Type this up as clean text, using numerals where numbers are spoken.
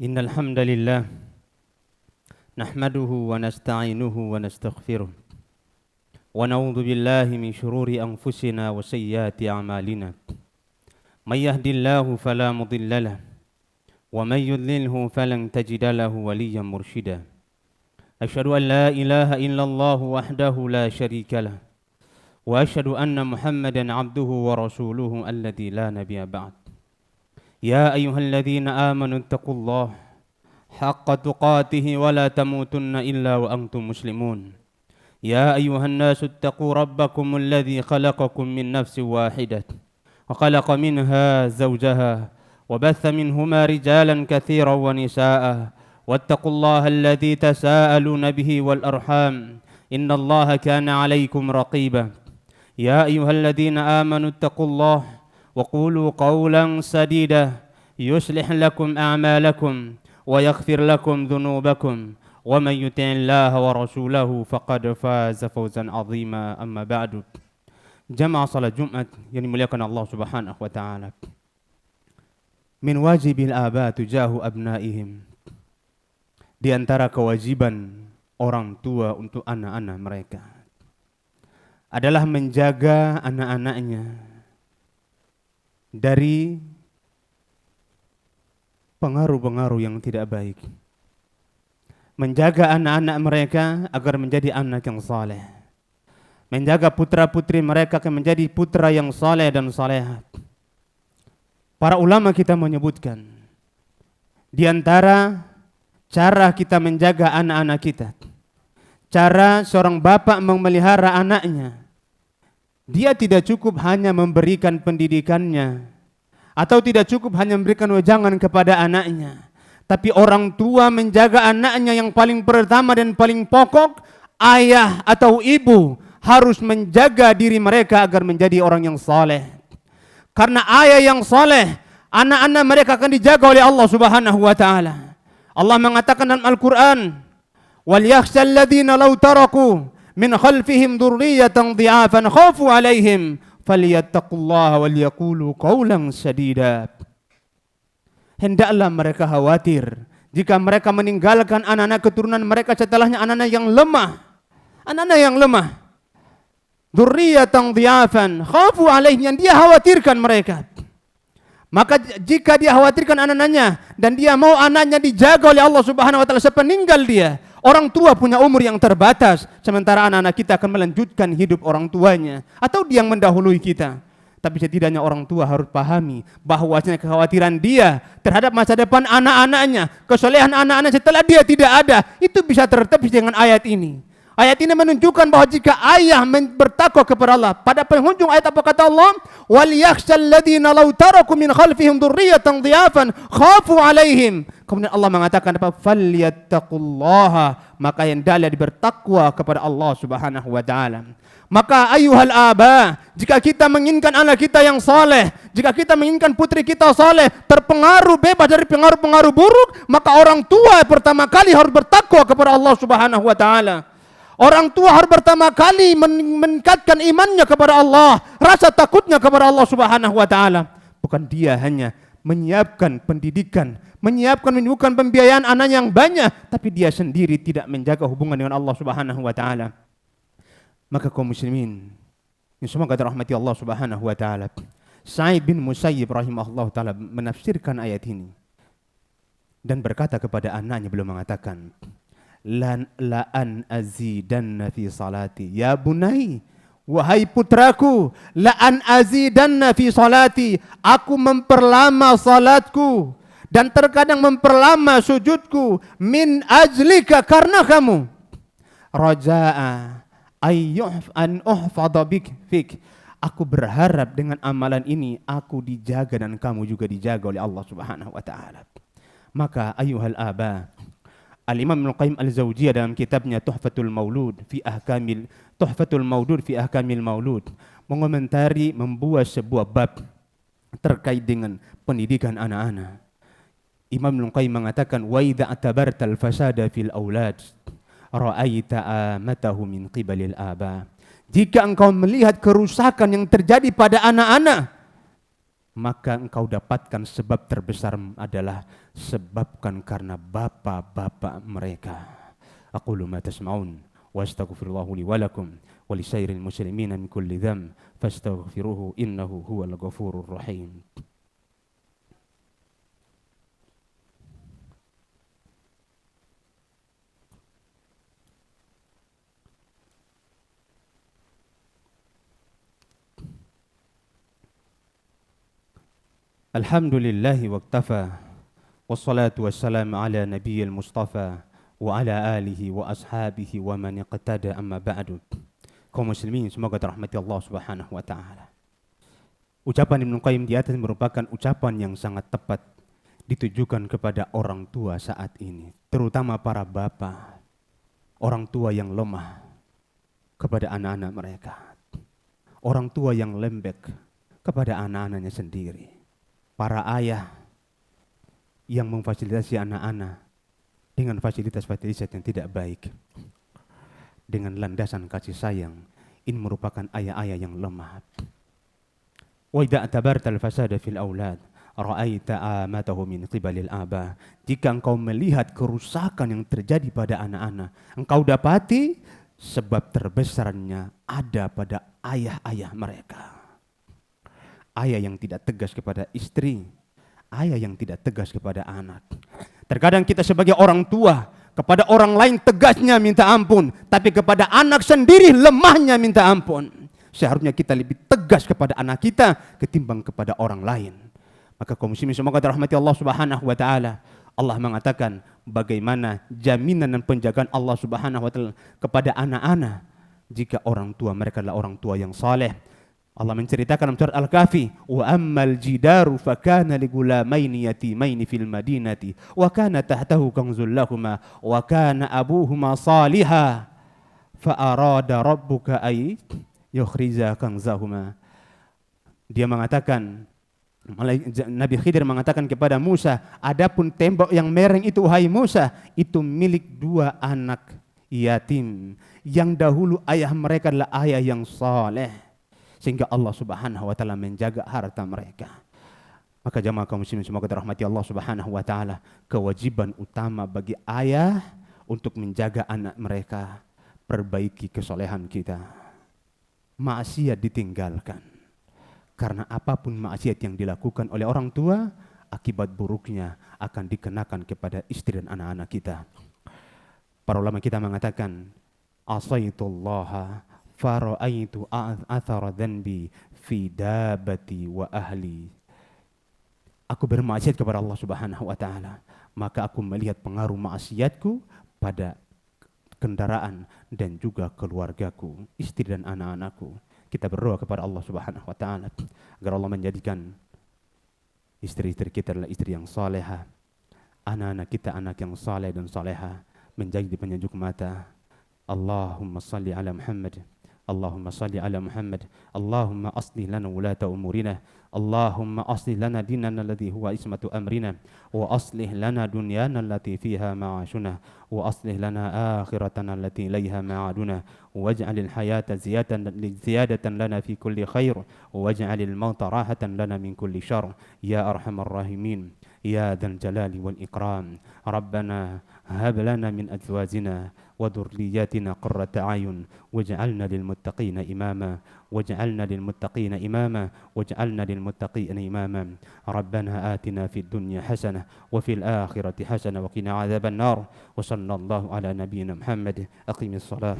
إن الحمد لله نحمده ونستعينه ونستغفره ونعوذ بالله من شرور أنفسنا وسيئات أعمالنا من يهد الله فلا مضل له ومن يضلله فلن تجد له وليا مرشدا أشهد أن لا إله إلا الله وحده لا شريك له وأشهد أن محمدا عبده ورسوله الذي لا نبي بعد يا أيها الذين آمنوا اتقوا الله حق تقاته ولا تموتن إلا وأنتم مسلمون يا أيها الناس اتقوا ربكم الذي خلقكم من نفس واحدة وخلق منها زوجها وبث منهما رجالا كثيرا ونساء واتقوا الله الذي تساءلون به والأرحام إن الله كان عليكم رقيبا يا أيها الذين آمنوا اتقوا الله وقولوا قولا سديدا يصلح لكم أعمالكم ويغفر لكم ذنوبكم ومن يطع الله ورسوله فقد فاز فوزا عظيما أما بعد جمع صلاة Jumat yang dimuliakan Allah Subhanahu wa taala. Min wajibil aba tujahu abnaihim. Di antara kewajiban orang tua untuk anak-anak mereka adalah menjaga anak-anaknya dari pengaruh-pengaruh yang tidak baik. Menjaga anak-anak mereka agar menjadi anak yang saleh. Menjaga putra-putri mereka agar menjadi putra yang saleh dan salehat. Para ulama kita menyebutkan di antara cara kita menjaga anak-anak kita, cara seorang bapak memelihara anaknya, dia tidak cukup hanya memberikan pendidikannya atau tidak cukup hanya memberikan wejangan kepada anaknya, tapi orang tua menjaga anaknya yang paling pertama dan paling pokok, ayah atau ibu harus menjaga diri mereka agar menjadi orang yang saleh. Karena ayah yang saleh, anak-anak mereka akan dijaga oleh Allah Subhanahu wa taala. Allah mengatakan dalam Al-Qur'an, "Wal yakhshal ladzina law taraku min khalfihim dzurriyyatan dhi'afan khafu 'alaihim falyattaqullaha wal yaqulu qawlan sadida." Hendaklah mereka khawatir jika mereka meninggalkan anak-anak keturunan mereka setelahnya anak-anak yang lemah. Anak-anak yang lemah. Dzurriyyatan dhi'afan khafu 'alaihim, yang dia khawatirkan mereka. Maka jika dia khawatirkan anak-anaknya dan dia mau anaknya dijaga oleh Allah Subhanahu wa taala sepeninggal dia, orang tua punya umur yang terbatas, sementara anak-anak kita akan melanjutkan hidup orang tuanya atau dia yang mendahului kita. Tapi setidaknya orang tua harus pahami bahwasanya kekhawatiran dia terhadap masa depan anak-anaknya, kesolehan anak-anak setelah dia tidak ada, itu bisa tertepis dengan ayat ini. Ayat ini menunjukkan bahwa jika ayah bertakwa kepada Allah, pada penghujung ayat apa kata Allah? Wal yakhshal ladzina law taraku min khalfihim dzurriyyatan dhiyafan khafu 'alaihim. Kemudian Allah mengatakan apa? Falyattaqullaha, maka hendaklah bertakwa kepada Allah Subhanahu wa taala. Maka ayuhal aba, jika kita menginginkan anak kita yang saleh, jika kita menginginkan putri kita saleh, terpengaruh bebas dari pengaruh-pengaruh buruk, maka orang tua pertama kali harus bertakwa kepada Allah Subhanahu wa taala. Orang tua harus pertama kali meningkatkan imannya kepada Allah, rasa takutnya kepada Allah Subhanahu wa taala. Bukan dia hanya menyiapkan pendidikan, menyuguhkan pembiayaan anak yang banyak, tapi dia sendiri tidak menjaga hubungan dengan Allah Subhanahu wa taala. Maka kaum muslimin yang semoga dirahmati Allah Subhanahu wa taala, Sa'id bin Musayyib rahimahullah taala menafsirkan ayat ini dan berkata kepada anaknya, beliau mengatakan, la an azidanna fi salati ya bunai, wahai putraku, la an azidanna fi salati, aku memperlama salatku dan terkadang memperlama sujudku, min ajlika, karena kamu, raja'a an uhfadha fik, aku berharap dengan amalan ini aku dijaga dan kamu juga dijaga oleh Allah Subhanahu wa taala. Maka ayuhal aba, Al-Imam Ibnu Qayyim Al-Zawjiyah dalam kitabnya Tuhfatul Maulud fi Ahkamil Maulud mengomentari, membuat sebuah bab terkait dengan pendidikan anak-anak. Imam Ibnu Qayyim mengatakan, wa idza atabartal fasada fil aulad ra'aita amatahu min qibalil aba. Jika engkau melihat kerusakan yang terjadi pada anak-anak, maka engkau dapatkan sebab terbesar adalah sebabkan karena bapak-bapak mereka. Aqulu ma tasma'un wa astaghfirullahu li wa lakum wa li sairil muslimina min kulli dzamb fastaghfiruhu innahu huwal ghafurur rahim. Alhamdulillahi waqtafa wassalatu wassalamu ala nabiyyil mustafa wa ala alihi wa ashabihi wa man iqtada amma ba'du. Kaum muslimin semoga dirahmati Allah Subhanahu wa taala. Ucapan Ibnu Qayyim di atas merupakan ucapan yang sangat tepat ditujukan kepada orang tua saat ini, terutama para bapak, orang tua yang lemah kepada anak-anak mereka, orang tua yang lembek kepada anak-anaknya sendiri, para ayah yang memfasilitasi anak-anak dengan fasilitas-fasilitas yang tidak baik, dengan landasan kasih sayang. Ini merupakan ayah-ayah yang lemah. Wa idza atabartal fasada fil aulad ra'aita amatahu min qibalil aba. Jika engkau melihat kerusakan yang terjadi pada anak-anak, engkau dapati sebab terbesarnya ada pada ayah-ayah mereka. Ayah yang tidak tegas kepada istri, ayah yang tidak tegas kepada anak. Terkadang kita sebagai orang tua kepada orang lain tegasnya minta ampun, tapi kepada anak sendiri lemahnya minta ampun. Seharusnya kita lebih tegas kepada anak kita ketimbang kepada orang lain. Maka kaum muslimin semoga dirahmati Allah Subhanahu wa taala. Allah mengatakan bagaimana jaminan dan penjagaan Allah Subhanahu wa taala kepada anak-anak jika orang tua mereka adalah orang tua yang saleh. Allah menceritakan dalam surat Al-Kahfi, wa ammal jidaru fakana ligulamaini yatimaini fil madinati wa kana tahtahu kanzul lahumā wa kana abuhuma salihah fa arada rabbuka ay yukhrija kanzahuma. Dia mengatakan, Nabi Khidir mengatakan kepada Musa, adapun tembok yang mereng itu wahai Musa, itu milik dua anak yatim yang dahulu ayah mereka adalah ayah yang saleh, sehingga Allah Subhanahu wa taala menjaga harta mereka. Maka jamaah kaum muslimin semoga dirahmati Allah Subhanahu wa taala, kewajiban utama bagi ayah untuk menjaga anak mereka, perbaiki kesolehan kita. Maksiat ditinggalkan. Karena apapun maksiat yang dilakukan oleh orang tua, akibat buruknya akan dikenakan kepada istri dan anak-anak kita. Para ulama kita mengatakan, asaitullaha fara'aitu athara dhanbi fi dabati wa ahli. Aku bermaksiat kepada Allah Subhanahu wa taala, maka aku melihat pengaruh maksiatku pada kendaraan dan juga keluargaku, istri dan anak-anakku. Kita berdoa kepada Allah Subhanahu wa taala agar Allah menjadikan istri-istri kita adalah istri yang salehah, anak-anak kita anak yang saleh dan salehah, menjadi penyejuk mata. Allahumma salli ala Muhammad, Allahumma salli ala Muhammad, Allahumma aslih lana wulata umurina, Allahumma aslih lana dinana alladhi huwa ismatu amrina, wa aslih lana dunyana allati fiha ma'ashuna, wa aslih lana akhiratana allati ilayha ma'aduna, waj'alil hayata ziyadatan lana fi kulli khair, waj'alil mauta rahatan lana min kulli syarr, ya arhamar rahimin, ya dzal jalali wal ikram. Rabbana hab lana min azwajina وذرياتنا قرة أعين واجعلنا للمتقين إماما واجعلنا للمتقين إماما واجعلنا للمتقين إماما. ربنا آتنا في الدنيا حسنة وفي الآخرة حسنة وقنا عذاب النار. وصلى الله على نبينا محمد. أقم الصلاة.